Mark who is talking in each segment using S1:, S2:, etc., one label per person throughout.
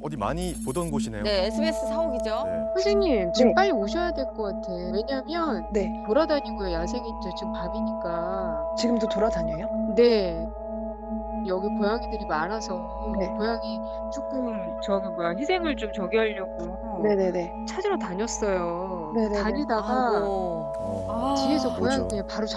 S1: 어디 많이 보던 곳이네요.
S2: 네, SBS 사옥이죠.
S1: 네.
S3: 선생님 지금
S4: 네.
S3: 빨리 오셔야 될 것 같아. 왜냐면
S4: 네.
S3: 돌아다니고요. 야생인데 지금 밤이니까.
S4: 지금도 돌아다녀요?
S3: 네. 여기 고양이들이 많아서
S4: 네.
S3: 고양이 조금 희생을 좀 저기 하려고
S4: 네네네.
S3: 찾으러 다녔어요.
S4: 네네네.
S3: 다니다가
S2: 아이고.
S3: 뒤에서 고양이
S1: 뭐죠?
S3: 그냥 바로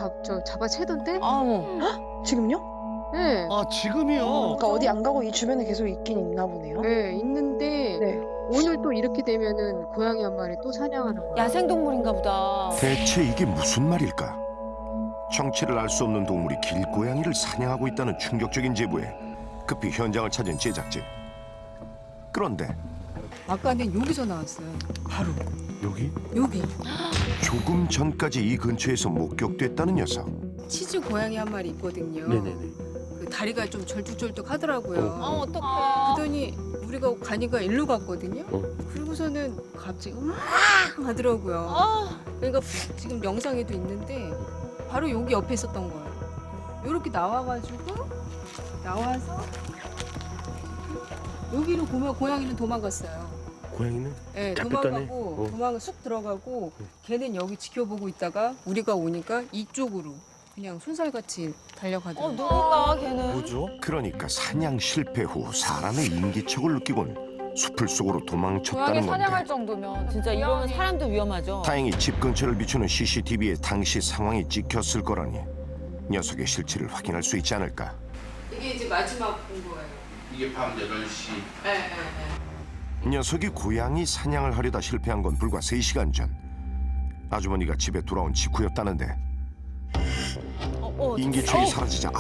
S3: 잡아채던데?
S2: 아우.
S4: 지금요?
S3: 네.
S5: 아 지금이요?
S4: 그러니까 어디 안 가고 이 주변에 계속 있긴 있나 보네요.
S3: 네, 있는데
S4: 네.
S3: 오늘 또 이렇게 되면은 고양이 한 마리 또 사냥하는 거야.
S2: 야생동물인가 보다.
S6: 대체 이게 무슨 말일까? 정체를 알 수 없는 동물이 길고양이를 사냥하고 있다는 충격적인 제보에 급히 현장을 찾은 제작진. 그런데
S3: 아까는 여기서 나왔어요. 바로
S5: 여기?
S3: 여기.
S6: 조금 전까지 이 근처에서 목격됐다는 녀석.
S3: 치즈 고양이 한 마리 있거든요.
S5: 네네네.
S3: 그 다리가 좀 절뚝절뚝 하더라고요.
S2: 어떡해.
S3: 그러더니 우리가 가니까 일로 갔거든요. 그리고서는 갑자기 으악 하더라고요. 그러니까 지금 영상에도 있는데 바로 여기 옆에 있었던 거예요. 이렇게 나와가지고 나와서 여기로 보면 고양이는 도망갔어요.
S5: 고양이는?
S3: 네,
S5: 잡혔다네.
S3: 도망가고 도망 쑥 들어가고 걔는 여기 지켜보고 있다가 우리가 오니까 이쪽으로 그냥 순살같이 달려가더라고요.
S2: 누굴까 걔는?
S1: 뭐죠?
S6: 그러니까 사냥 실패 후 사람의 인기척을 느끼곤 숲을 속으로
S2: 고양이
S6: 도망쳤다는
S2: 사냥할
S6: 건데
S2: 정도면 진짜 이러면 사람도 위험하죠.
S6: 다행히 집 근처를 비추는 CCTV에 당시 상황이 찍혔을 거라니 녀석의 실체를 확인할 수 있지 않을까.
S3: 이게 이제 마지막 본 거예요.
S7: 이게 밤 8시.
S3: 네.
S6: 녀석이 고양이 사냥을 하려다 실패한 건 불과 3시간 전. 아주머니가 집에 돌아온 직후였다는데 인기척이 사라지자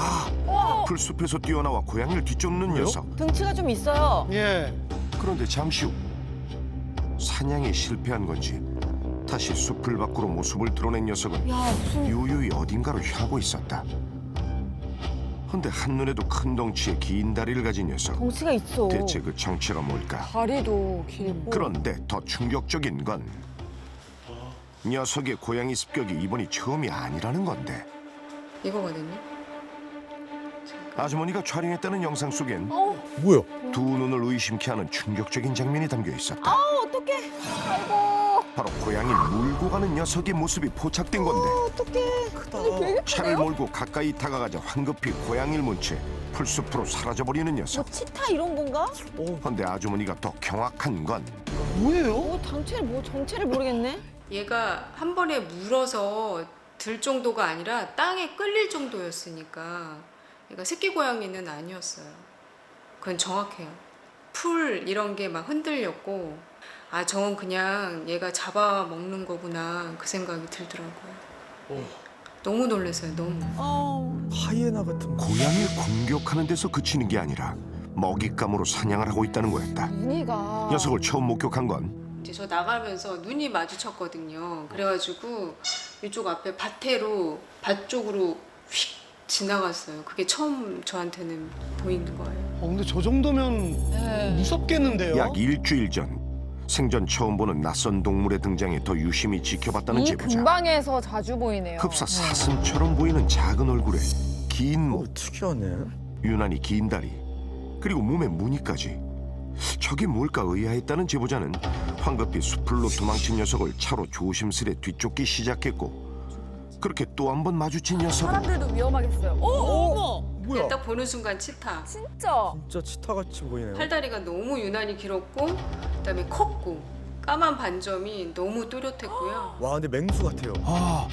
S6: 풀숲에서 뛰어나와 고양이를 뒤쫓는 녀석.
S2: 등치가 좀 있어요.
S5: 예.
S6: 그런데 잠시 후 사냥에 실패한 건지 다시 숲을 밖으로 모습을 드러낸 녀석은
S2: 야, 무슨
S6: 유유히 어딘가로 향하고 있었다. 헌데 한눈에도 큰 덩치의 긴 다리를 가진 녀석.
S2: 덩치가 있어.
S6: 대체 그 정체가 뭘까?
S2: 다리도 길고.
S6: 그런데 더 충격적인 건 녀석의 고양이 습격이 이번이 처음이 아니라는 건데
S3: 이거거든요.
S6: 아주머니가 촬영했다는 영상 속엔
S1: 뭐야?
S6: 두 눈을 의심케 하는 충격적인 장면이 담겨 있었다.
S2: 어떡해. 아이고.
S6: 바로 고양이를 물고 가는 녀석의 모습이 포착된 건데
S2: 어떡해.
S6: 차를 몰고 가까이 다가가자 황급히 고양이를 문 채 풀숲으로 사라져버리는
S2: 뭐
S6: 녀석.
S2: 치타 이런 건가?
S6: 헌데 아주머니가 더 경악한 건
S5: 뭐예요?
S2: 정체를 모르겠네.
S3: 얘가 한 번에 물어서 들 정도가 아니라 땅에 끌릴 정도였으니까 얘가 새끼 고양이는 아니었어요. 그건 정확해요. 풀 이런 게 막 흔들렸고 저건 그냥 얘가 잡아먹는 거구나 그 생각이 들더라고요. 너무 놀랐어요. 너무.
S1: 하이에나 같은 거.
S6: 고양이를 공격하는 데서 그치는 게 아니라 먹잇감으로 사냥을 하고 있다는 거였다.
S2: 눈이가.
S6: 녀석을 처음 목격한 건
S3: 이제 저 나가면서 눈이 마주쳤거든요. 그래가지고 이쪽 앞에 밭 쪽으로 휙 지나갔어요. 그게 처음 저한테는 보이는 거예요.
S5: 근데 저 정도면
S2: 네.
S5: 무섭겠는데요?
S6: 약 일주일 전 생전 처음 보는 낯선 동물의 등장에 더 유심히 지켜봤다는
S8: 이
S6: 제보자.
S8: 근방에서 자주 보이네요.
S6: 흡사 사슴처럼 보이는 작은 얼굴에 긴 목,
S1: 특이하네.
S6: 유난히 긴 다리, 그리고 몸에 무늬까지. 저게 뭘까 의아했다는 제보자는 황급히 숲으로 도망친 녀석을 차로 조심스레 뒤쫓기 시작했고 그렇게 또 한 번 마주친 녀석은
S8: 사람들도 위험하겠어요. 어머,
S1: 뭐야?
S3: 딱 보는 순간 치타.
S8: 진짜.
S1: 진짜 치타같이 보이네요.
S3: 팔다리가 너무 유난히 길었고 그다음에 컸고 까만 반점이 너무 뚜렷했고요.
S1: 와, 근데 맹수 같아요.
S8: 어머.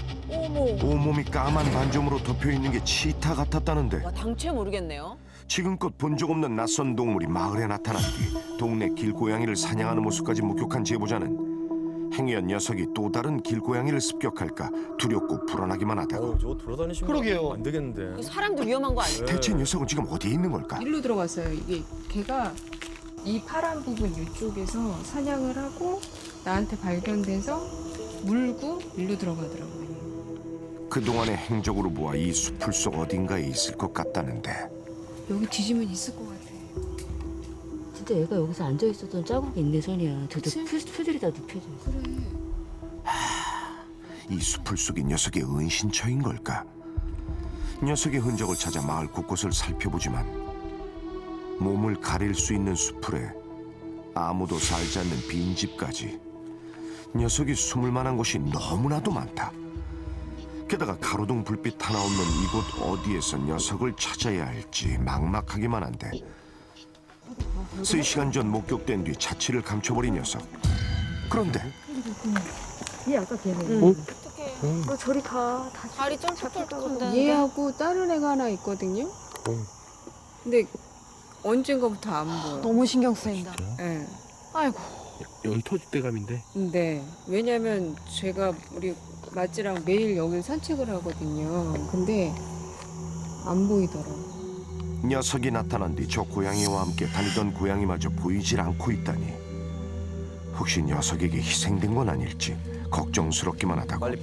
S6: 온몸이 까만 반점으로 덮여있는 게 치타 같았다는데
S2: 와, 당최 모르겠네요.
S6: 지금껏 본 적 없는 낯선 동물이 마을에 나타난 뒤 동네 길고양이를 사냥하는 모습까지 목격한 제보자는 행여한 녀석이 또 다른 길고양이를 습격할까 두렵고 불안하기만 하다고.
S1: 저거 돌아다니시면
S5: 그러게요.
S1: 안 되겠는데.
S2: 사람도 위험한 거 아니에요?
S6: 대체 녀석은 지금 어디에 있는 걸까?
S3: 일로 들어갔어요. 이게 걔가 이 파란 부분 이쪽에서 사냥을 하고 나한테 발견돼서 물고 일로 들어가더라고요.
S6: 그동안의 행적으로 보아 이 숲을 속 어딘가에 있을 것 같다는데
S3: 여기 뒤지면 있을 것 같아.
S9: 진짜 얘가 여기서 앉아 있었던 자국이 있네, 선이야. 저도
S3: 그치?
S9: 풀들이 다 눕혀져 있어.
S3: 그래.
S6: 이 숲을 속이 녀석의 은신처인 걸까? 녀석의 흔적을 찾아 마을 곳곳을 살펴보지만 몸을 가릴 수 있는 수풀에 아무도 살지 않는 빈집까지. 녀석이 숨을 만한 곳이 너무나도 많다. 게다가 가로등 불빛 하나 없는 이곳 어디에서 녀석을 찾아야 할지 막막하기만 한데 3시간 전 목격된 뒤 자취를 감춰버린 녀석. 그런데
S9: 얘 아까 걔네.
S2: 어떡해.
S9: 저리 가.
S2: 발이 쩔뚝쩔뚝한데.
S3: 얘하고 다른 애가 하나 있거든요. 근데 언젠가부터 안 보여.
S2: 너무 신경 쓰인다.
S3: 네.
S2: 아이고.
S5: 여기 토지대감인데.
S3: 네. 왜냐면 제가 우리 맛지랑 매일 여길 산책을 하거든요. 근데 안 보이더라고.
S6: 녀석이 나타난 뒤 저 고양이와 함께 다니던 고양이마저 보이질 않고 있다니. 혹시 녀석에게 희생된 건 아닐지 걱정스럽기만 하다고.
S1: 빨리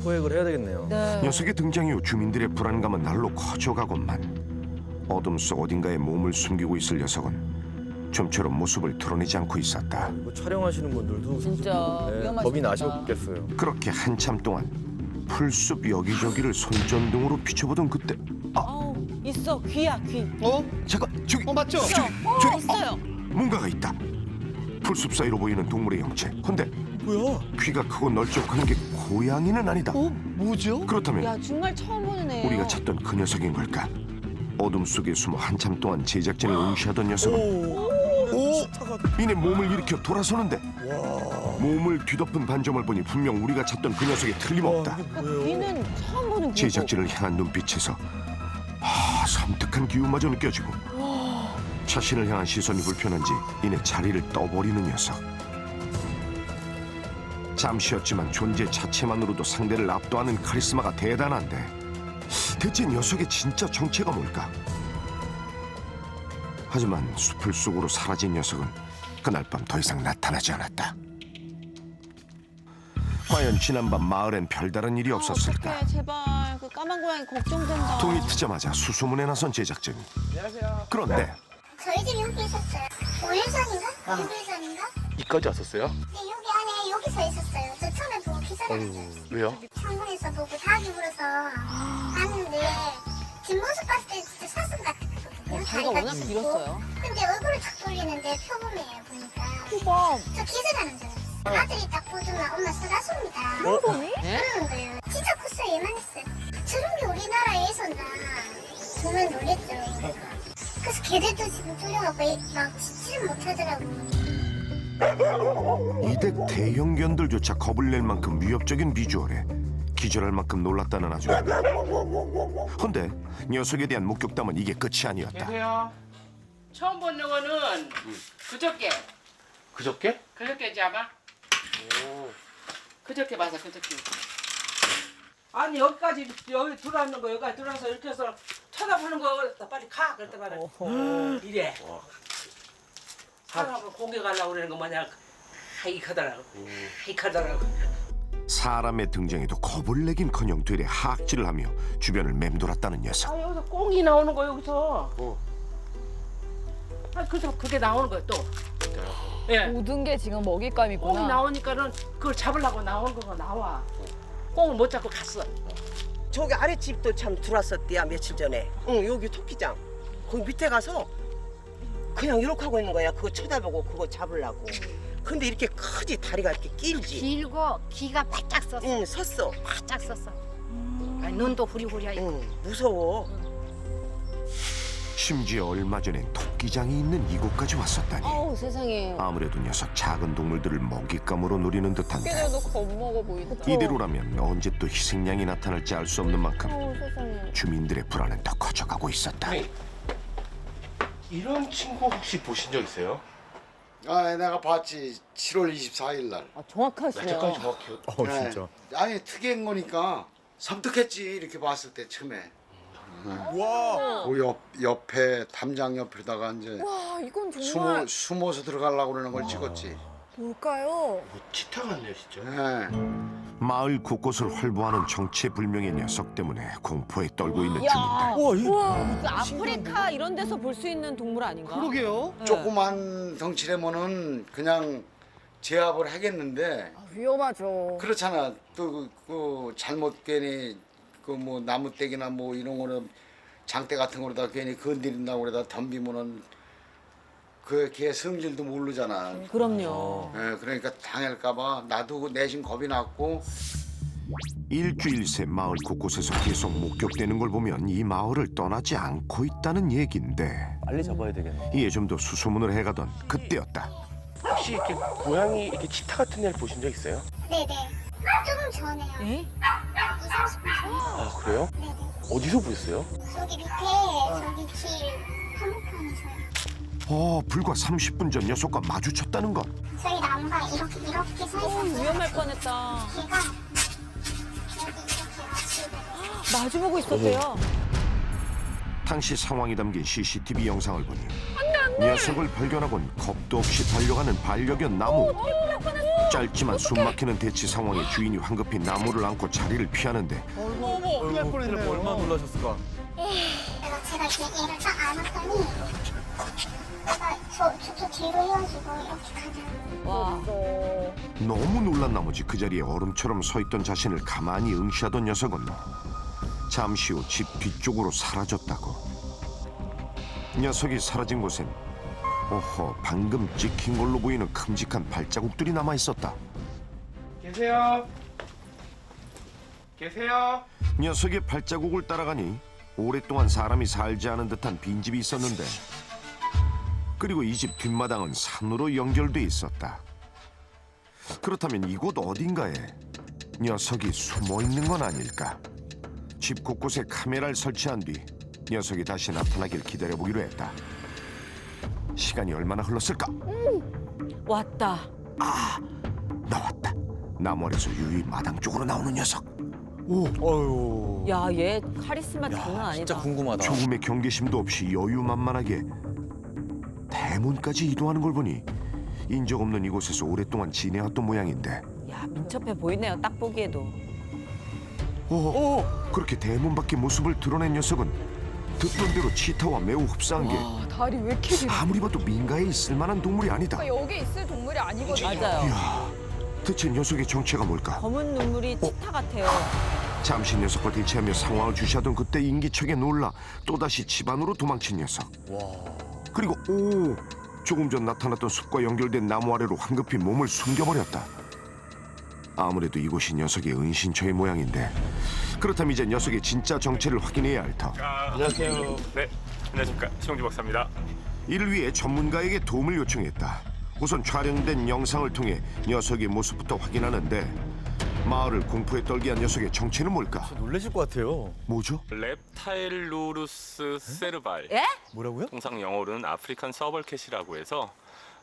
S1: 포획을 해야 되겠네요.
S2: 네.
S6: 녀석의 등장 이후 주민들의 불안감은 날로 커져가곤만 어둠 속 어딘가에 몸을 숨기고 있을 녀석은 좀처럼 모습을 드러내지 않고 있었다.
S1: 이거 촬영하시는 분들도
S2: 진짜 위험하시겠다.
S1: 겁이 나셨겠어요.
S6: 그렇게 한참 동안 풀숲 여기저기를 손전등으로 비춰보던 그때
S2: 아우, 있어. 귀야, 귀.
S6: 잠깐 저기
S5: 맞죠?
S6: 저기
S2: 있어요.
S6: 뭔가가 있다. 풀숲 사이로 보이는 동물의 형체. 근데
S1: 뭐야?
S6: 귀가 크고 널쩍한 게 고양이는 아니다.
S5: 뭐죠?
S6: 그렇다면
S2: 야, 정말 처음 보는 애예요.
S6: 우리가 찾던 그 녀석인 걸까? 어둠 속에 숨어 한참 동안 제작진을 응시하던 녀석은 이내 몸을 일으켜 돌아서는데 몸을 뒤덮은 반점을 보니 분명 우리가 찾던 그 녀석이 틀림없다.
S2: 귀는 처음 보는 귀고.
S6: 제작진을 향한 눈빛에서 섬뜩한 기운마저 느껴지고 자신을 향한 시선이 불편한지 이내 자리를 떠버리는 녀석. 잠시였지만 존재 자체만으로도 상대를 압도하는 카리스마가 대단한데 대체 녀석의 진짜 정체가 뭘까? 하지만 숲을 속으로 사라진 녀석은 그날 밤 더 이상 나타나지 않았다. 과연 지난밤 마을엔 별다른 일이 없었을까?
S2: 어떡해, 제발. 그 까만 고양이 걱정된다.
S6: 동이 트자마자 수소문에 나선 제작진. 그런데
S7: 저희 집이 여기 있었어요. 5일전인가? 6일전인가?
S5: 이까지 왔었어요?
S7: 네, 여기 안에 여기서 있었어요. 저 처음에 보고 기절했어요.
S5: 왜요?
S7: 창문에서 보고 닭이 물어서 봤는데 뒷모습 봤을 때 진짜 사슴 같았거든요.
S2: 다리가 워낙
S7: 짖고.
S2: 길었어요.
S7: 근데 얼굴을 탁 돌리는데 표범이에요 보니까.
S2: 호박.
S7: 저 기절하는 줄 알았어요. 아들이 딱 보더만 엄마 사다솜이다.
S2: 네?
S7: 그러는 거예요. 진짜 컸어요. 얘만했어요. 저런 게 우리나라에 있었나. 정말 놀랬죠. 그래서 걔들도 지금 뚫려갖고 막 짖지를 못하더라고요.
S6: 이댁 대형견들조차 겁을 낼 만큼 위협적인 비주얼에 기절할 만큼 놀랐다는 아주. 헌데 녀석에 대한 목격담은 이게 끝이 아니었다.
S10: 계세요. 처음 본 거는 그저께
S5: 그저께?
S10: 아마. 그저께 봐서 그저께. 아니 여기 들어왔는 거 여기까지 들어와서 이렇게 해서 쳐다보는 거 빨리 가 그랬다 말이야. 이래. 사람을 공격하려고 그러는 거 마냥 하이카더라고. 하이카더라고.
S6: 사람의 등장에도 겁을 내긴커녕 되레 하악질을 하며 주변을 맴돌았다는 녀석.
S10: 아 여기서 꽁이 나오는 거 여기서. 아 그래서 그게 나오는 거야 또. 예.
S8: 모든 게 지금 먹잇감이구나.
S10: 꽁이 나오니까는 그걸 잡으려고 나온 거가 나와. 꽁을 못 잡고 갔어.
S11: 저기 아랫집도 참 들어왔었대야 며칠 전에. 응, 여기 토끼장. 거기 밑에 가서 그냥 이렇게 하고 있는 거야. 그거 쳐다보고 그거 잡으려고. 근데 이렇게 크지 다리가 이렇게 길지.
S7: 길고 귀가 바짝 썼어.
S11: 응, 섰어.
S7: 바짝 썼어. 아니, 눈도 후리후리하고.
S11: 응, 무서워.
S6: 심지어 얼마 전엔 토끼장이 있는 이곳까지 왔었다니.
S2: 아우, 세상에.
S6: 아무래도 녀석 작은 동물들을 먹잇감으로 노리는 듯한데
S8: 토끼들도 겁먹어 보인다.
S6: 이대로라면 언제 또 희생양이 나타날지 알 수 없는 만큼
S2: 아우, 세상에.
S6: 주민들의 불안은 더 커져가고 있었다.
S5: 이런 친구 혹시 보신 적 있어요?
S12: 아, 내가 봤지. 7월 24일 날.
S2: 아, 정확하시네요.
S5: 날짜까지 정확해요.
S1: 진짜.
S12: 아니 특이한 거니까 섬뜩했지 이렇게 봤을 때 처음에.
S1: 와.
S12: 그 옆에 담장 옆에다가 이제
S8: 와, 이건 정말
S12: 숨어서 들어가려고 그러는 걸 찍었지.
S8: 뭘까요?
S5: 뭐 치타 같네요 진짜.
S12: 네.
S6: 마을 곳곳을 활보하는 정체불명의 녀석 때문에 공포에 떨고 있는
S2: 야.
S6: 주민들.
S2: 그 아프리카 이런 데서 볼 수 있는 동물 아닌가?
S5: 그러게요.
S2: 네.
S12: 조그만 덩치라면은 그냥 제압을 하겠는데
S8: 위험하죠.
S12: 그렇잖아. 또 그 잘못 괜히 그 뭐 나무떼기나 뭐 이런 거는 장대 같은 거로다 괜히 건드린다고 그러다 덤비면은 그 개 성질도 모르잖아.
S2: 그럼요.
S12: 예, 그러니까 당할까봐 나도 내심 겁이 났고.
S6: 일주일 새 마을 곳곳에서 계속 목격되는 걸 보면 이 마을을 떠나지 않고 있다는 얘긴데
S1: 빨리 잡아야 되겠네.
S6: 이에 좀 더 수소문을 해가던 그때였다.
S5: 혹시 이렇게 고양이 이렇게 치타 같은 애를 보신 적 있어요?
S7: 네네. 조금 전에요.
S2: 에?
S7: 2, 30분 전에.
S5: 아 그래요?
S7: 네네.
S5: 어디서 보셨어요?
S7: 저기 밑에 저기 길 한복판에서요.
S6: 불과 30분 전 녀석과 마주쳤다는 것.
S7: 저희 나무가 이렇게 서 있었어요.
S2: 위험할 뻔했다.
S7: 걔가 여기 이렇게 왔어요.
S2: 마주보고 있었대요.
S6: 당시 상황이 담긴 CCTV 영상을 보니 녀석을 발견하곤 겁도 없이 달려가는 반려견 나무. 짧지만 숨막히는 대치 상황에 주인이 황급히 나무를 안고 자리를 피하는데
S1: 얼마나 놀라셨을까.
S7: 제가 이렇게 얘를 딱 안았더니 내가 저 뒤로 헤어지고 이렇게 가자.
S2: 와.
S6: 너무 놀란 나머지 그 자리에 얼음처럼 서 있던 자신을 가만히 응시하던 녀석은 잠시 후 집 뒤쪽으로 사라졌다고. 녀석이 사라진 곳엔 방금 찍힌 걸로 보이는 큼직한 발자국들이 남아 있었다.
S5: 계세요? 계세요?
S6: 녀석의 발자국을 따라가니 오랫동안 사람이 살지 않은 듯한 빈집이 있었는데, 그리고 이 집 뒷마당은 산으로 연결돼 있었다. 그렇다면 이곳 어딘가에 녀석이 숨어 있는 건 아닐까? 집 곳곳에 카메라를 설치한 뒤 녀석이 다시 나타나길 기다려보기로 했다. 시간이 얼마나 흘렀을까?
S2: 왔다.
S6: 나왔다. 나무 아래서 유유히 마당 쪽으로 나오는 녀석.
S1: 어휴.
S2: 야, 얘 카리스마 장난 아니다.
S1: 진짜 궁금하다.
S6: 조금의 경계심도 없이 여유만만하게 대문까지 이동하는 걸 보니 인적 없는 이곳에서 오랫동안 지내왔던 모양인데,
S2: 야, 민첩해 보이네요. 딱 보기에도.
S6: 그렇게 대문 밖의 모습을 드러낸 녀석은 듣던 대로 치타와 매우 흡사한 게
S8: 다리 왜 이렇게 길어?
S6: 아무리 봐도 민가에 있을 만한 동물이 아니다.
S8: 그러니까 여기 있을 동물이 아니거든요.
S2: 맞아요.
S6: 이야, 대체 녀석의 정체가 뭘까?
S2: 검은 눈물이 치타 같아요.
S6: 잠시 녀석과 대치하며 상황을 주시하던 그때 인기척에 놀라 또다시 집 안으로 도망친 녀석. 그리고 조금 전 나타났던 숲과 연결된 나무 아래로 황급히 몸을 숨겨버렸다. 아무래도 이곳이 녀석의 은신처의 모양인데, 그렇다면 이제 녀석의 진짜 정체를 확인해야 할 터.
S5: 안녕하세요. 네, 안녕하십니까. 신홍주 박사입니다.
S6: 이를 위해 전문가에게 도움을 요청했다. 우선 촬영된 영상을 통해 녀석의 모습부터 확인하는데, 마을을 공포에 떨게 한 녀석의 정체는 뭘까?
S1: 놀라실 것 같아요.
S6: 뭐죠?
S13: 렙타일루루스 세르발.
S2: 예?
S1: 뭐라고요?
S13: 통상 영어로는 아프리칸 서벌캣이라고 해서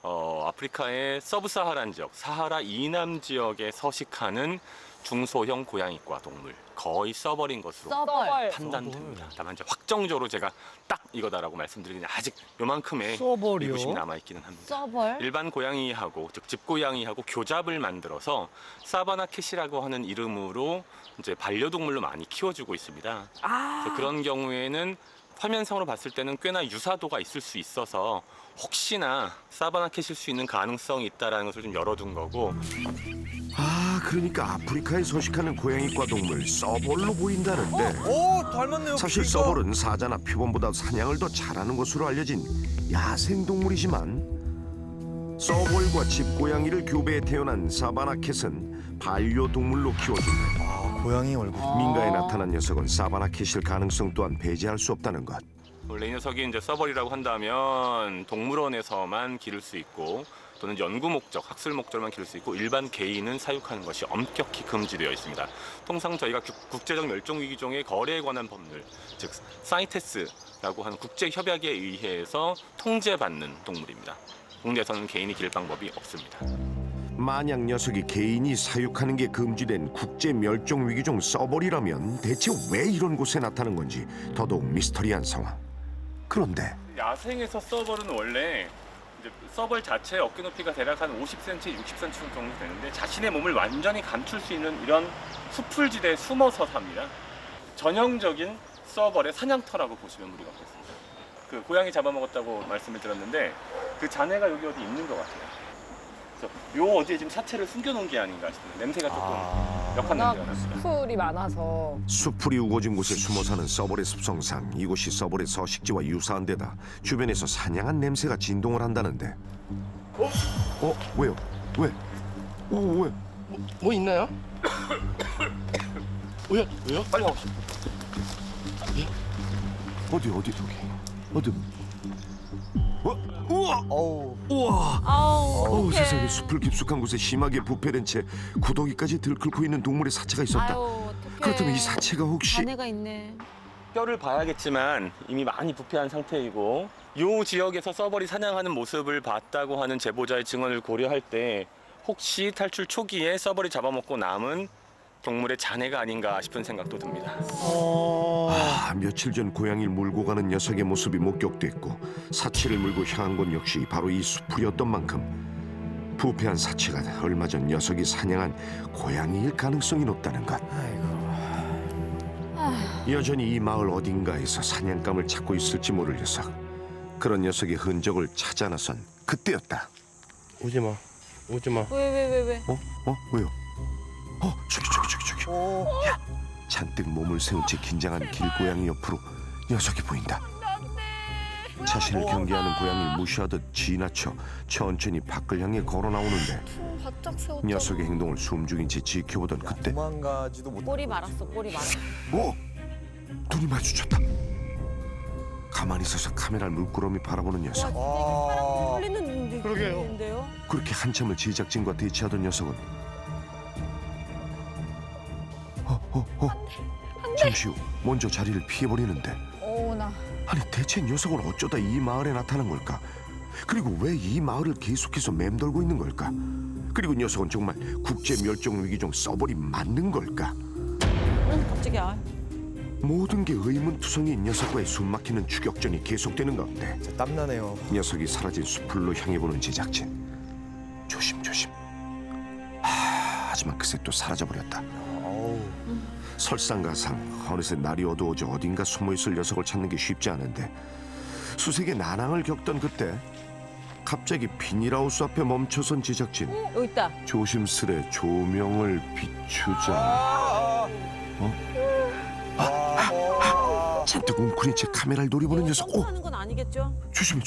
S13: 아프리카의 서브사하란 지역, 사하라 이남 지역에 서식하는 중소형 고양이과 동물, 거의 써버린 것으로
S2: 서벌.
S13: 판단됩니다. 다만 이제 확정적으로 제가 딱 이거다라고 말씀드리기는 아직 요만큼의
S1: 써벌이요?
S13: 미구심이 남아있기는 합니다.
S2: 서벌.
S13: 일반 고양이하고, 즉 집고양이하고 교잡을 만들어서 사바나 캣이라고 하는 이름으로 이제 반려동물로 많이 키워주고 있습니다. 그래서 그런 경우에는 화면상으로 봤을 때는 꽤나 유사도가 있을 수 있어서 혹시나 사바나 캣일 수 있는 가능성이 있다는 것을 좀 열어둔 거고.
S6: 그러니까 아프리카에 서식하는 고양이과 동물 서벌로 보인다는데,
S1: 닮았네요.
S6: 사실
S1: 그러니까.
S6: 서벌은 사자나 표범보다 사냥을 더 잘하는 것으로 알려진 야생동물이지만, 서벌과 집고양이를 교배해 태어난 사바나캣은 반려동물로 키워준다.
S1: 고양이 얼굴.
S6: 민가에 나타난 녀석은 사바나캣일 가능성 또한 배제할 수 없다는 것.
S13: 원래 이 녀석이 이제 서벌이라고 한다면 동물원에서만 기를 수 있고, 또는 연구 목적, 학술 목적만 기를 수 있고, 일반 개인은 사육하는 것이 엄격히 금지되어 있습니다. 통상 저희가 국제적 멸종위기종의 거래에 관한 법률, 즉 사이테스라고 하는 국제협약에 의해서 통제받는 동물입니다. 국내에서는 개인이 기를 방법이 없습니다.
S6: 만약 녀석이 개인이 사육하는 게 금지된 국제 멸종 위기종 서벌이라면 대체 왜 이런 곳에 나타난 건지 더더욱 미스터리한 상황. 그런데
S13: 야생에서 서벌은 원래 이제 서벌 자체의 어깨 높이가 대략 한 50cm, 60cm 정도 되는데, 자신의 몸을 완전히 감출 수 있는 이런 수풀지대에 숨어서 삽니다. 전형적인 서벌의 사냥터라고 보시면 무리가 없겠습니다. 그 고양이 잡아먹었다고 말씀을 드렸는데 그 잔해가 여기 어디 있는 것 같아요. 그래서 요 어디에 지금 사체를 숨겨놓은 게 아닌가 싶은데, 냄새가 조금 역한 냄새가 났어요.
S8: 풀이 많아서.
S6: 수풀이 우거진 곳에 숨어 사는 써벌의 습성상 이곳이 써벌의 서식지와 유사한 데다 주변에서 사냥한 냄새가 진동을 한다는데. 왜요? 왜? 왜?
S5: 뭐 있나요? 왜요? 빨리 와보시죠.
S6: 어디? 우와! 우와!
S2: 아우, 어떡해.
S6: 세상에 숲을 깊숙한 곳에 심하게 부패된 채 구더기까지 들끓고 있는 동물의 사체가 있었다.
S2: 아유, 어떡해.
S6: 그렇다면 이 사체가 혹시
S2: 잔해가 있네.
S13: 뼈를 봐야겠지만 이미 많이 부패한 상태이고 이 지역에서 써벌이 사냥하는 모습을 봤다고 하는 제보자의 증언을 고려할 때 혹시 탈출 초기에 써벌이 잡아먹고 남은 동물의 잔해가 아닌가 싶은 생각도 듭니다.
S6: 며칠 전 고양이를 물고 가는 녀석의 모습이 목격됐고 사체를 물고 향한 곳 역시 바로 이 숲이었던 만큼 부패한 사체가 얼마 전 녀석이 사냥한 고양이일 가능성이 높다는 것. 여전히 이 마을 어딘가에서 사냥감을 찾고 있을지 모를 녀석. 그런 녀석의 흔적을 찾아 나선 그때였다.
S5: 오지 마.
S2: 왜?
S6: 왜요? 저기. 야, 잔뜩 몸을 세운 채 긴장한 길고양이 옆으로 녀석이 보인다. 자신을 경계하는 고양이를 무시하듯 지나쳐 천천히 밖을 향해 걸어 나오는데
S8: 바짝 세웠잖아.
S6: 녀석의 행동을 숨죽인 채 지켜보던 그때
S1: 도망가지도 못.
S2: 꼬리 말았어.
S6: 눈이 마주쳤다. 가만히 서서 카메라를 물끄러미 바라보는 녀석.
S2: 와, 진짜 이게 사람 흘리는데요?
S6: 그렇게 한참을 제작진과 대치하던 녀석은 잠시 후 먼저 자리를 피해버리는데
S8: 나.
S6: 아니 대체 녀석은 어쩌다 이 마을에 나타난 걸까? 그리고 왜 이 마을을 계속해서 맴돌고 있는 걸까? 그리고 녀석은 정말 국제 멸종 위기종 써벌이 맞는 걸까?
S2: 깜짝이야.
S6: 모든 게 의문투성이인 녀석과의 숨막히는 추격전이 계속되는 가운데
S1: 진짜 땀나네요.
S6: 녀석이 사라진 숲을로 향해보는 제작진. 조심. 하지만 그새 또 사라져버렸다. 설상가상 어느새 날이 어두워져 어딘가 숨어있을 녀석을 찾는 게 쉽지 않은데 수색의 난항을 겪던 그때 갑자기 비닐하우스 앞에 멈춰선 제작진.
S2: 여기 있다.
S6: 조심스레 조명을 비추자. 잔뜩 웅크린 채 카메라를 노려보는 녀석.
S2: 하는 건 아니겠죠?
S6: 조심.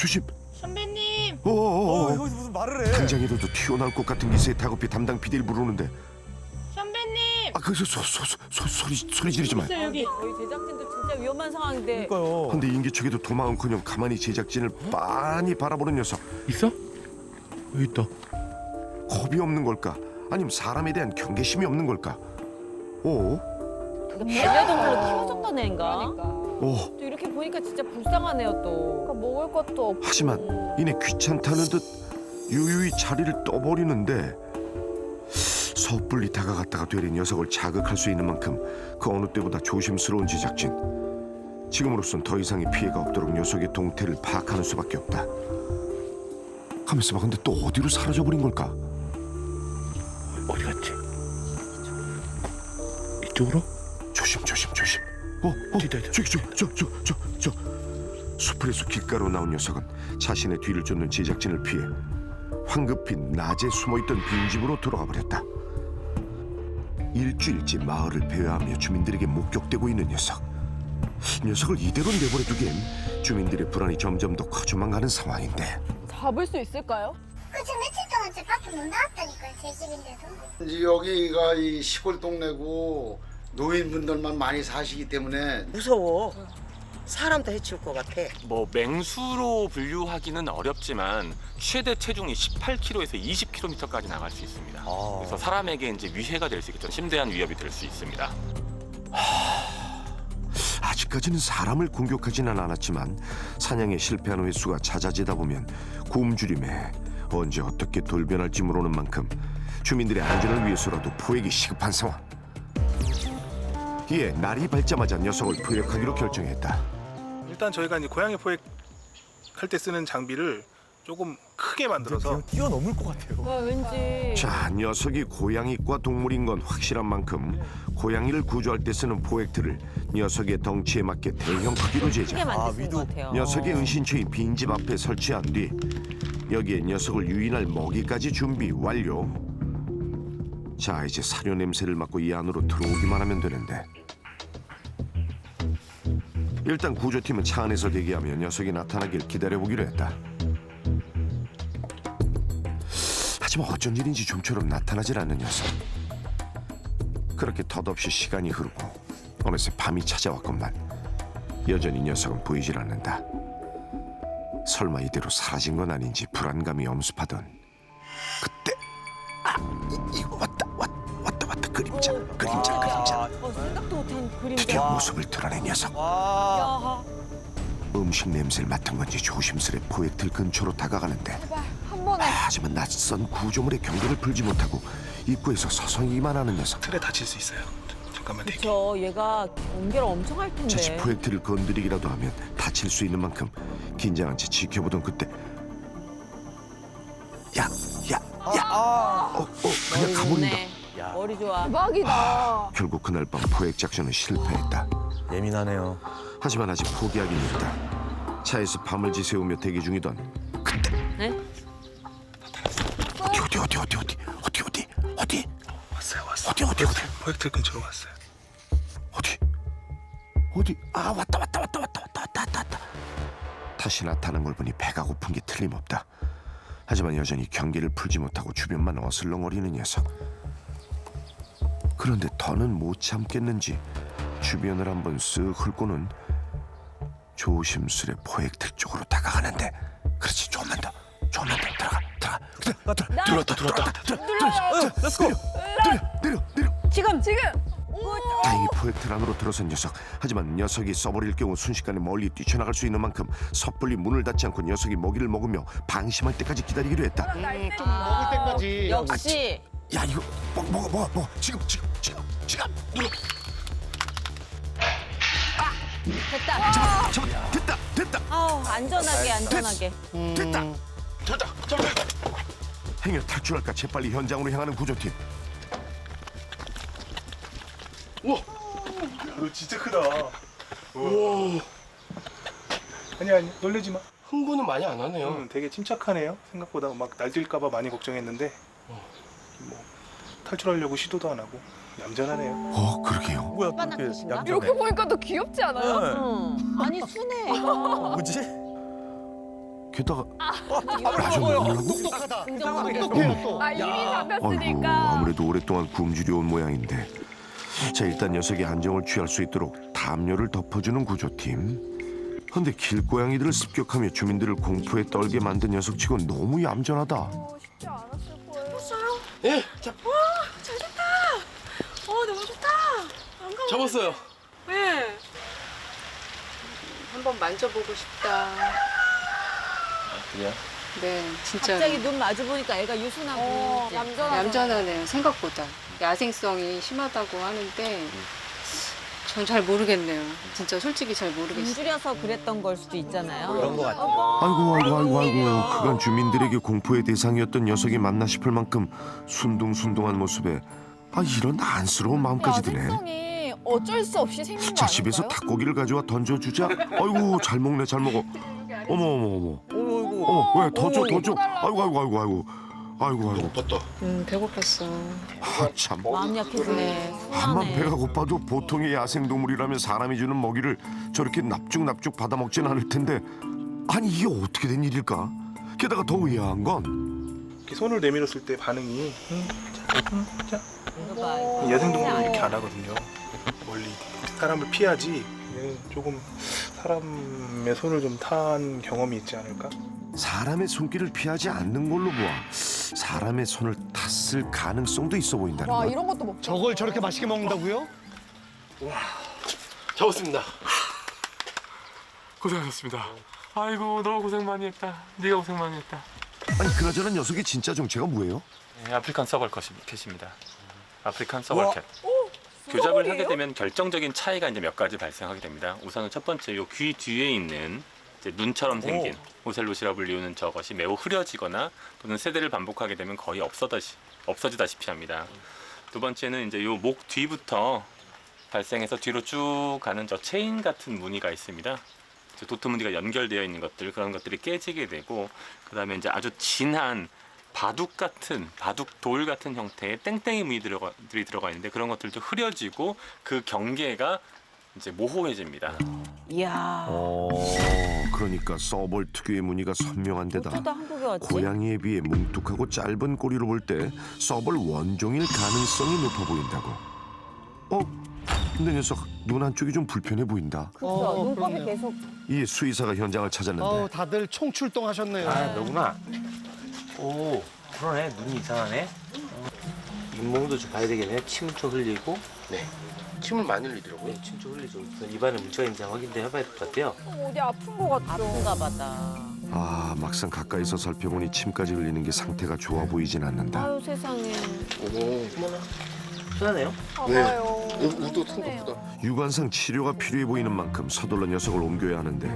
S8: 선배님.
S1: 여기서 무슨 말을 해?
S6: 당장에도 튀어나올 것 같은 기세에 다급히 담당 PD를 부르는데
S8: 선배님.
S6: 소리 지르지 마.
S8: 여기.
S2: 저희 제작진들 진짜 위험한 상황인데.
S1: 그러니까요.
S6: 근데 인기척에도 도망은커녕 가만히 제작진을 빤히 바라보는 녀석.
S5: 있어? 여기 있다.
S6: 겁이 없는 걸까? 아니면 사람에 대한 경계심이 없는 걸까?
S2: 반려동물로 키워줬던 애인가?
S8: 그러니까.
S2: 또 이렇게 보니까 진짜 불쌍하네요 또.
S8: 먹을 것도 없고.
S6: 하지만 이내 귀찮다는 듯 유유히 자리를 떠버리는데 섣불리 다가갔다가 되레 녀석을 자극할 수 있는 만큼 그 어느 때보다 조심스러운 제작진. 지금으로선 더 이상의 피해가 없도록 녀석의 동태를 파악하는 수밖에 없다. 가만있어 봐. 근데 또 어디로 사라져버린 걸까?
S5: 어디 갔지? 이쪽으로?
S6: 조심.
S5: 뒤다.
S6: 저 숲에서 길가로 나온 녀석은 자신의 뒤를 쫓는 제작진을 피해 황급히 낮에 숨어있던 빈집으로 돌아가 버렸다. 일주일째 마을을 배회하며 주민들에게 목격되고 있는 녀석. 녀석을 이대로 내버려두기엔 주민들의 불안이 점점 더 커져만 가는 상황인데
S8: 잡을 수 있을까요?
S7: 그저 며칠 동안 저 밖에 못 나왔다니까요, 제 집인데도.
S12: 이제 여기가 이 시골 동네고 노인분들만 많이 사시기 때문에
S11: 무서워. 사람도 해칠 것 같아.
S13: 맹수로 분류하기는 어렵지만 최대 체중이 18kg에서 20kg까지 나갈 수 있습니다. 그래서 사람에게 이제 위해가 될 수 있겠죠. 심대한 위협이 될 수 있습니다.
S6: 아직까지는 사람을 공격하지는 않았지만 사냥에 실패하는 횟수가 잦아지다 보면 굶주림에 언제 어떻게 돌변할지 모르는 만큼 주민들의 안전을 위해서라도 포획이 시급한 상황. 이에 날이 밝자마자 녀석을 포획하기로 결정했다.
S14: 일단 저희가 이제 고양이 포획할 때 쓰는 장비를 조금 크게 만들어서
S1: 뛰어넘을 것 같아요.
S2: 왠지.
S6: 자, 녀석이 고양이과 동물인 건 확실한 만큼 고양이를 구조할 때 쓰는 포획틀을 녀석의 덩치에 맞게 대형 크기로 제작.
S2: 크게 만드신 것 같아요.
S6: 녀석의 은신처인 빈집 앞에 설치한 뒤 여기에 녀석을 유인할 먹이까지 준비 완료. 자, 이제 사료 냄새를 맡고 이 안으로 들어오기만 하면 되는데. 일단 구조팀은 차 안에서 대기하며 녀석이 나타나길 기다려보기로 했다. 하지만 어쩐 일인지 좀처럼 나타나질 않는 녀석. 그렇게 덧없이 시간이 흐르고 어느새 밤이 찾아왔건만 여전히 녀석은 보이질 않는다. 설마 이대로 사라진 건 아닌지 불안감이 엄습하던 그때 이거 왔다 그림자.
S2: 생각도 못한 그림자.
S6: 드디어 모습을 드러낸 녀석.
S2: 야,
S6: 음식 냄새를 맡은 건지 조심스레 포획틀 근처로 다가가는데
S8: 한 번에.
S6: 하지만 낯선 구조물의 경계를 풀지 못하고 입구에서 서성이기만 하는 녀석.
S14: 틀에 다칠 수 있어요. 잠깐만 대기.
S2: 그쵸. 얘가 경계를 엄청 할 텐데.
S6: 자칫 포획틀을 건드리기라도 하면 다칠 수 있는 만큼 긴장한 채 지켜보던 그때 그냥 가버린다.
S2: 머리 좋아.
S8: 대박이다.
S6: 결국 그날 밤 포획 작전은 실패했다.
S1: 예민하네요.
S6: 하지만 아직 포기하긴 일다. 차에서 밤을 지새우며 대기 중이던 그때
S2: 네?
S6: 어디
S14: 왔어요. 포획틀 근처로 왔어요.
S6: 어디 왔다. 다시 나타난 걸 보니 배가 고픈 게 틀림없다. 하지만 여전히 경계를 풀지 못하고 주변만 어슬렁거리는 녀석. 그런데 더는 못 참겠는지 주변을 한번 쓱 훑고는 조심스레 포획틀 쪽으로 다가가는데, 그렇지, 조금만 더 들어갔다. 내려.
S2: 지금.
S6: 다행히 포획틀 안으로 들어선 녀석. 하지만 녀석이 써버릴 경우 순식간에 멀리 뛰쳐나갈 수 있는 만큼 섣불리 문을 닫지 않고 녀석이 먹이를 먹으며 방심할 때까지 기다리기로 했다.
S12: 좀 먹을 때까지.
S2: 역시.
S6: 야, 이거 먹어. 지금 눌러.
S2: 됐다.
S6: 됐다.
S2: 아우, 안전하게.
S6: 됐다. 행여 탈출할까 재빨리 현장으로 향하는 구조팀.
S14: 우와, 너 진짜 크다. 우와. 아니 놀래지 마.
S5: 흥분은 많이 안 하네요.
S14: 되게 침착하네요. 생각보다 막 날뛸까봐 많이 걱정했는데 뭐 탈출하려고 시도도 안 하고 얌전하네요.
S6: 그러게요.
S1: 뭐야,
S2: 오빠
S1: 그렇게
S2: 낚시인가?
S1: 얌전해.
S8: 이렇게 보니까 더 귀엽지 않아요?
S1: 네.
S2: 아니, 순해, 애가.
S1: 뭐지?
S6: 게다가
S1: 밥을
S6: 아주
S1: 먹어요.
S6: 놀라고.
S1: 똑똑하다.
S2: 긍정적이야.
S1: 똑똑해요 또.
S8: 아, 이미
S6: 아이고,
S8: 잡혔으니까.
S6: 아무래도 오랫동안 굶주려 온 모양인데. 자, 일단 녀석이 안정을 취할 수 있도록 담요를 덮어주는 구조팀. 근데 길고양이들을 습격하며 주민들을 공포에 떨게 만든 녀석치곤 너무 얌전하다.
S8: 쉽지 않았을 거예요.
S5: 예,
S3: 잘 됐다. 너무 좋다.
S5: 잡았어요.
S3: 네. 한번 만져보고 싶다.
S5: 그냥
S3: 네, 진짜.
S2: 갑자기 눈 마주 보니까 애가 유순하고.
S3: 얌전하네요. 생각보다. 야생성이 심하다고 하는데 전 잘 모르겠네요. 진짜 솔직히 잘 모르겠어요.
S2: 굶주려서 그랬던 걸 수도 있잖아요.
S1: 그런 것 같아요.
S6: 아이고. 그간 주민들에게 공포의 대상이었던 녀석이 맞나 싶을 만큼 순둥순둥한 모습에 이런 안쓰러운 마음까지 드네.
S8: 야생성이 어쩔 수 없이 생긴 거
S6: 자, 집에서
S8: 아닐까요?
S6: 닭고기를 가져와 던져주자. 아이고, 잘 먹네. 어머. 왜 더 줘. 아이고.
S5: 배고팠다.
S3: 배고팠어.
S6: 참.
S2: 마음 약해지네.
S6: 암만
S2: 순하네.
S6: 배가 고파도 보통의 야생동물이라면 사람이 주는 먹이를 저렇게 납죽 받아먹진 않을 텐데, 아니 이게 어떻게 된 일일까? 게다가 더 의아한 건
S14: 이렇게 손을 내밀었을 때 반응이 자.
S2: 이거 봐.
S14: 야생동물은 이렇게 안 하거든요. 멀리 사람을 피하지. 얘는 조금 사람의 손을 좀 탄 경험이 있지 않을까?
S6: 사람의 손길을 피하지 않는 걸로 보아 사람의 손을 탔을 가능성도 있어 보인다는
S8: 와,
S6: 것.
S8: 이런 것도 먹죠.
S1: 저걸 저렇게 맛있게 먹는다고요?
S5: 잡았습니다.
S13: 고생하셨습니다. 아이고, 너무 고생 많이 했다. 네가 고생 많이 했다.
S6: 아니 그나저나 녀석의 진짜 정체가 뭐예요?
S13: 네, 아프리칸 서벌캣입니다. 아프리칸 서벌캣. 교잡을 하게 되면 결정적인 차이가 이제 몇 가지 발생하게 됩니다. 우선은 첫 번째, 요 귀 뒤에 있는 이제 눈처럼 생긴 오셀롯이라 불리우는 저것이 매우 흐려지거나 또는 세대를 반복하게 되면 거의 없어지다시피 합니다. 두 번째는 이제 요 목 뒤부터 발생해서 뒤로 쭉 가는 저 체인 같은 무늬가 있습니다. 도트 무늬가 연결되어 있는 것들, 그런 것들이 깨지게 되고, 그 다음에 이제 아주 진한 바둑 돌 같은 형태의 땡땡이 무늬들이 들어가 있는데 그런 것들도 흐려지고 그 경계가 이제 모호해집니다.
S2: 이야.
S6: 그러니까 서벌 특유의 무늬가 선명한 데다
S2: 어쩌다 한국에 왔지?
S6: 고양이에 비해 뭉툭하고 짧은 꼬리로 볼 때 서벌 원종일 가능성이 높아 보인다고. 근데 녀석 눈 한쪽이 좀 불편해 보인다.
S2: 그렇죠. 눈곱이
S1: 그러네요.
S2: 계속.
S6: 이에 수의사가 현장을 찾았는데
S1: 다들 총출동하셨네요.
S5: 너구나. 오, 그러네. 눈이 이상하네. 잇몸도 좀 봐야 되겠네. 침을 좀 흘리고. 네. 침을 많이 흘리더라고요. 침 좀 흘리죠. 우선 입안에 문제가 있는지 확인 좀 해봐야 될 것 같아요.
S8: 어디 아픈 거 같죠?
S2: 아픈가 보다.
S6: 막상 가까이서 살펴보니 침까지 흘리는 게 상태가 좋아 보이진 않는다.
S2: 아유 세상에.
S5: 어머나. 편하네요.
S8: 아파요.
S12: 우도 생각보다.
S6: 유관상 치료가 필요해 보이는 만큼 서둘러 녀석을 옮겨야 하는데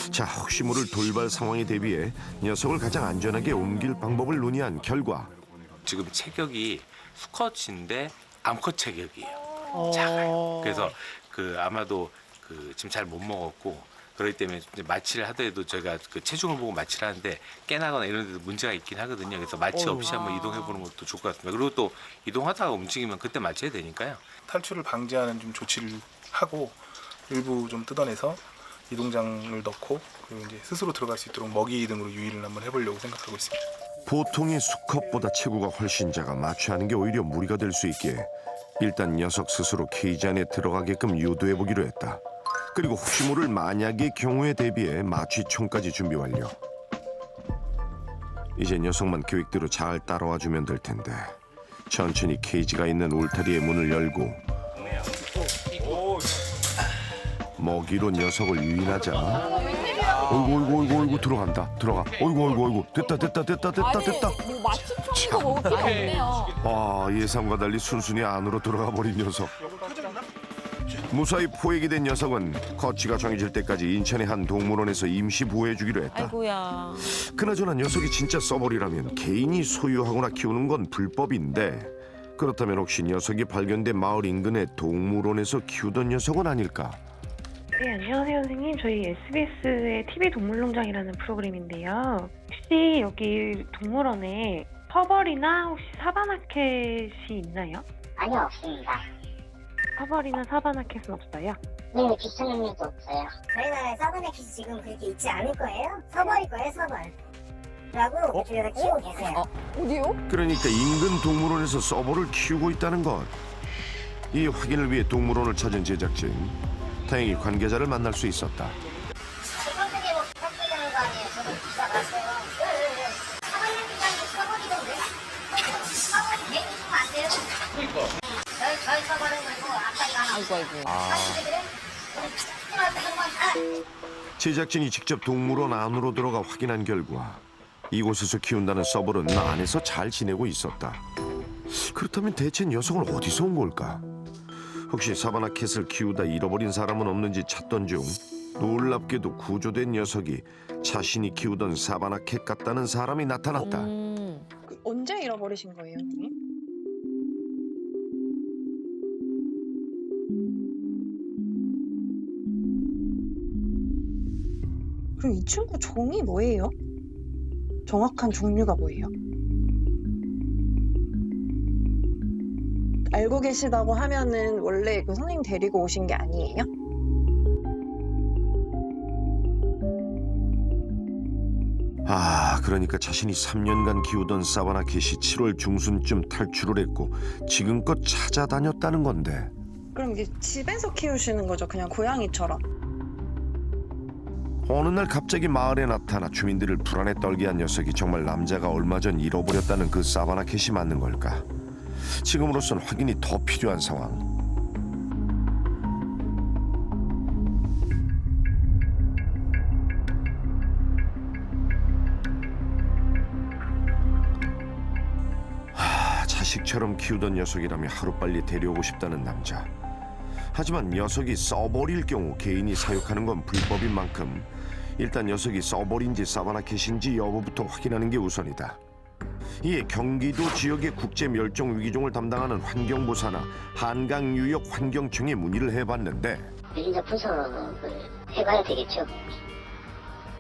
S6: 자 혹시 모를 돌발 상황에 대비해 녀석을 가장 안전하게 옮길 방법을 논의한 결과
S5: 지금 체격이 수컷인데 암컷 체격이에요. 작아요. 그래서 아마도 지금 잘 못 먹었고 그렇기 때문에 이제 마취를 하더라도 저희가 체중을 보고 마취를 하는데 깨나거나 이런 데도 문제가 있긴 하거든요. 그래서 마취 없이 한번 이동해 보는 것도 좋을 것 같습니다. 그리고 또 이동하다가 움직이면 그때 마취해야 되니까요.
S14: 탈출을 방지하는 좀 조치를 하고 일부 좀 뜯어내서 이동장을 넣고 그리고 이제 스스로 들어갈 수 있도록 먹이 등으로 유인을 한번 해보려고 생각하고 있습니다.
S6: 보통의 수컷보다 체구가 훨씬 작아 마취하는 게 오히려 무리가 될 수 있기에 일단 녀석 스스로 케이지 안에 들어가게끔 유도해보기로 했다. 그리고 혹시 모를 만약의 경우에 대비해 마취총까지 준비 완료. 이제 녀석만 계획대로 잘 따라와주면 될 텐데 천천히 케이지가 있는 울타리의 문을 열고 먹이로 녀석을 유인하자 어이구 들어간다 들어가 어이구 됐다
S8: 뭐 마취총도 먹을 필요 없네요.
S6: 예상과 달리 순순히 안으로 들어가 버린 녀석. 무사히 포획이 된 녀석은 거취가 정해질 때까지 인천의 한 동물원에서 임시 보호해주기로 했다.
S2: 아이고야.
S6: 그나저나 녀석이 진짜 서벌이라면 개인이 소유하거나 키우는 건 불법인데 그렇다면 혹시 녀석이 발견된 마을 인근의 동물원에서 키우던 녀석은 아닐까?
S4: 네, 안녕하세요, 선생님. 저희 SBS의 TV 동물농장이라는 프로그램인데요. 혹시 여기 동물원에 서벌이나 혹시 사바나캣이 있나요?
S7: 아니요, 없습니다.
S4: 서벌이나 사바나캣은 없어요?
S7: 네, 비슷한 의미도 없어요. 저희 나라에 사바나캣이 지금 그렇게 있지 않을 거예요. 서벌일 거예요, 서벌. 라고 그쪽에서 키우고 계세요.
S8: 어디요?
S6: 그러니까 인근 동물원에서 서벌을 키우고 있다는 것. 이 확인을 위해 동물원을 찾은 제작진. 다행히 관계자를 만날 수 있었다.
S7: 저번에 뭐 부탁드리는 거 아니에요? 저도 기사 봤어요. 사바나캣이 서벌이던데? 서벌이 내리시면 안 돼요? 그러니까. 저희 서벌은 그리고 아까 이거 하나
S6: 제작진이 직접 동물원 안으로 들어가 확인한 결과 이곳에서 키운다는 서벌은 안에서 잘 지내고 있었다. 그렇다면 대체 녀석은 어디서 온 걸까? 혹시 사바나캣을 키우다 잃어버린 사람은 없는지 찾던 중 놀랍게도 구조된 녀석이 자신이 키우던 사바나캣 같다는 사람이 나타났다.
S4: 언제 잃어버리신 거예요, 선생님? 그럼 이 친구 종이 뭐예요? 정확한 종류가 뭐예요? 알고 계시다고 하면은 원래 그 선생님 데리고 오신 게 아니에요?
S6: 그러니까 자신이 3년간 키우던 사바나캣이 7월 중순쯤 탈출을 했고 지금껏 찾아다녔다는 건데.
S4: 그럼 이게 집에서 키우시는 거죠? 그냥 고양이처럼?
S6: 어느 날 갑자기 마을에 나타나 주민들을 불안에 떨게 한 녀석이 정말 남자가 얼마 전 잃어버렸다는 그 사바나캣이 맞는 걸까? 지금으로선 확인이 더 필요한 상황. 자식처럼 키우던 녀석이라면 하루빨리 데려오고 싶다는 남자. 하지만 녀석이 서벌일 경우 개인이 사육하는 건 불법인 만큼 일단 녀석이 서벌인지 사바나캣인지 여부부터 확인하는 게 우선이다. 이에 경기도 지역의 국제멸종위기종을 담당하는 환경부사나 한강유역환경청에 문의를 해봤는데
S7: 유전자 분석을 해봐야 되겠죠.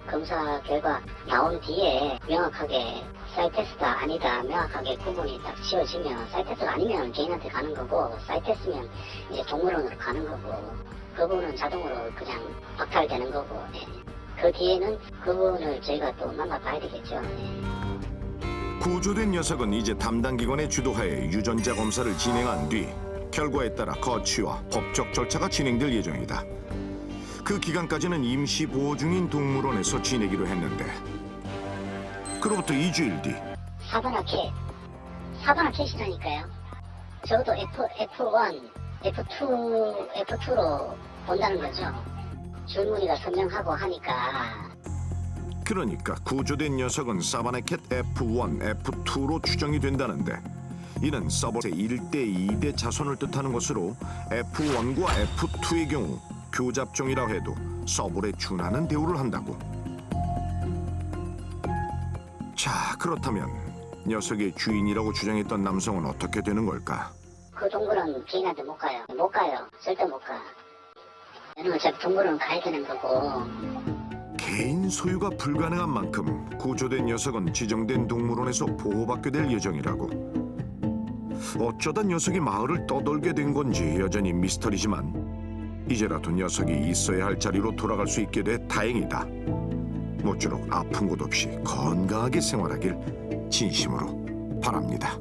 S7: 검사 결과 나온 뒤에 명확하게 사이테스트가 아니다 명확하게 구분이 딱 지어지면 사이테스트가 아니면 개인한테 가는 거고 사이테스트면 이제 동물원으로 가는 거고 그 부분은 자동으로 그냥 박탈되는 거고 그 뒤에는 그 부분을 저희가 또 만나봐야 되겠죠.
S6: 구조된 녀석은 이제 담당 기관의 주도하에 유전자 검사를 진행한 뒤 결과에 따라 거취와 법적 절차가 진행될 예정이다. 그 기간까지는 임시 보호 중인 동물원에서 지내기로 했는데 그로부터 2주일 뒤
S7: 사바나 캣이라니까요. 저도 F1, F2로 본다는 거죠. 줄무늬가 선명하고 하니까.
S6: 그러니까 구조된 녀석은 사바나캣 F1, F2로 추정이 된다는데 이는 서벌의 1대 2대 자손을 뜻하는 것으로 F1과 F2의 경우 교잡종이라 해도 서벌에 준하는 대우를 한다고. 자, 그렇다면 녀석의 주인이라고 주장했던 남성은 어떻게 되는 걸까?
S7: 그 동물원 개인한테 못 가요. 못 가요. 절대 못 가. 왜냐면 어차피 동물원 가야 되는 거고.
S6: 개인 소유가 불가능한 만큼 구조된 녀석은 지정된 동물원에서 보호받게 될 예정이라고. 어쩌다 녀석이 마을을 떠돌게 된 건지 여전히 미스터리지만 이제라도 녀석이 있어야 할 자리로 돌아갈 수 있게 돼 다행이다. 모쪼록 아픈 곳 없이 건강하게 생활하길 진심으로 바랍니다.